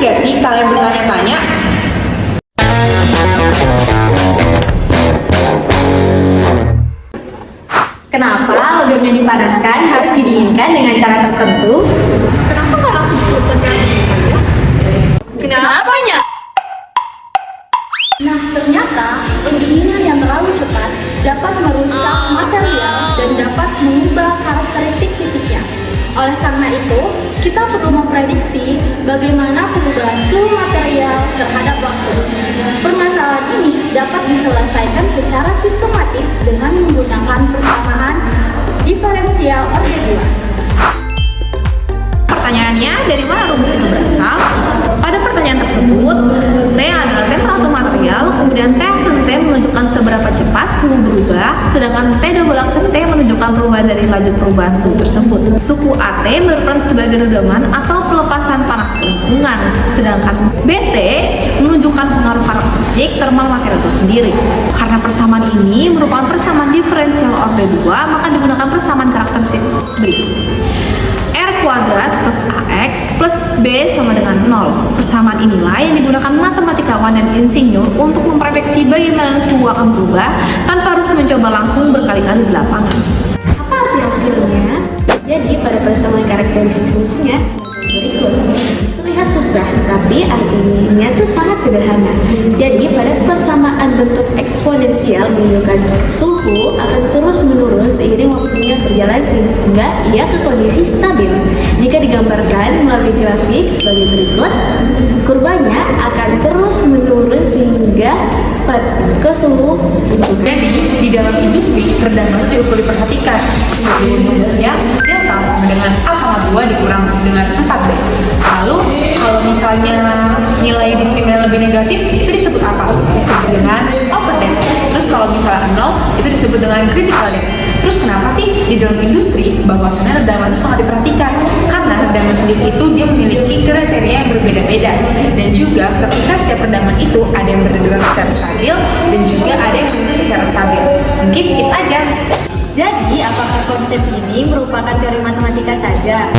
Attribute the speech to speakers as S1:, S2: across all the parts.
S1: gak sih kalian bertanya-tanya?
S2: Kenapa logam yang dipanaskan harus didinginkan dengan cara tertentu?
S1: Kenapa nggak langsung dicelupkan ke air saja?
S2: Kenapanya?
S3: Nah, ternyata pendinginan yang terlalu cepat dapat merusak material dan dapat mengubah karakteristik fisiknya. Oleh karena itu, kita perlu memprediksi bagaimana perubahan suhu material terhadap waktu. Permasalahan ini dapat diselesaikan secara sistematis dengan menggunakan persamaan diferensial orde 2.
S1: Pertanyaannya, dari mana rumus itu berasal? Pada pertanyaan tersebut, T adalah temperatur material, kemudian T aksen T menunjukkan seberapa cepat suhu berubah, sedangkan T double aksen T menunjukkan perubahan dari laju perubahan suhu tersebut. Suku AT berperan sebagai redaman atau pelepasan panas ke lingkungan, sedangkan BT menunjukkan pengaruh karakteristik thermal material itu sendiri. Karena persamaan ini merupakan persamaan diferensial orde 2, maka digunakan persamaan karakteristik berikut. R kuadrat plus AX plus B sama dengan 0. Persamaan inilah yang digunakan matematikawan dan insinyur untuk memprediksi bagaimana suhu akan berubah tanpa harus mencoba langsung berkali-kali di lapangan.
S3: Apa arti hasilnya? Jadi pada persamaan karakteristik fungsinya sebagai berikut. Terlihat susah, tapi artinya itu sangat sederhana. Jadi pada persamaan bentuk eksponensial menunjukkan suhu akan terus menurun seiring waktunya berjalan sehingga ia ke kondisi stabil. Jika digambarkan melalui grafik sebagai berikut, kurbanya akan terus menurun sehingga ke suhu lingkungan.
S1: Jadi, di dalam industri, redaman juga perlu diperhatikan. Sebagai rumusnya, delta sama dengan A sama 2 dikurang dengan 4B. Lalu, kalau misalnya nilai diskriminan lebih negatif, itu disebut apa? Disebut dengan open depth. Terus kalau misalnya 0, itu disebut dengan critical depth. Terus kenapa sih di dalam industri bahwasannya redaman itu sangat diperhatikan? Karena redaman sendiri itu dia memiliki kriteria yang berbeda-beda, dan juga ketika setiap redaman itu ada yang bergerak secara stabil dan juga ada yang bergerak secara stabil. Mungkin itu aja.
S2: Jadi, apakah konsep ini merupakan teori matematika saja?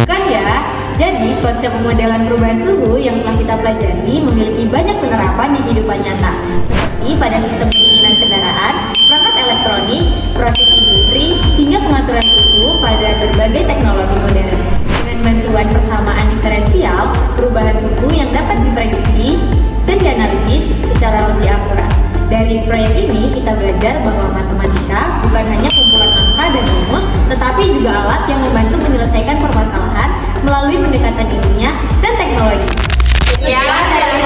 S2: Bukan ya. Jadi, konsep pemodelan perubahan suhu yang telah kita pelajari memiliki banyak penerapan di kehidupan nyata, seperti pada sistem pendinginan kendaraan, perangkat elektronik, proses industri, hingga pengaturan suhu pada berbagai teknologi modern. Dengan bantuan persamaan diferensial, perubahan suhu yang dapat diprediksi dan dianalisis secara lebih akurat. Dari proyek ini, kita belajar bahwa matematika bukan hanya kumpulan angka dan rumus, tetapi juga alat yang membantu menyelesaikan permasalahan melalui pendekatan ilmiah dan teknologi.
S1: Sekian dari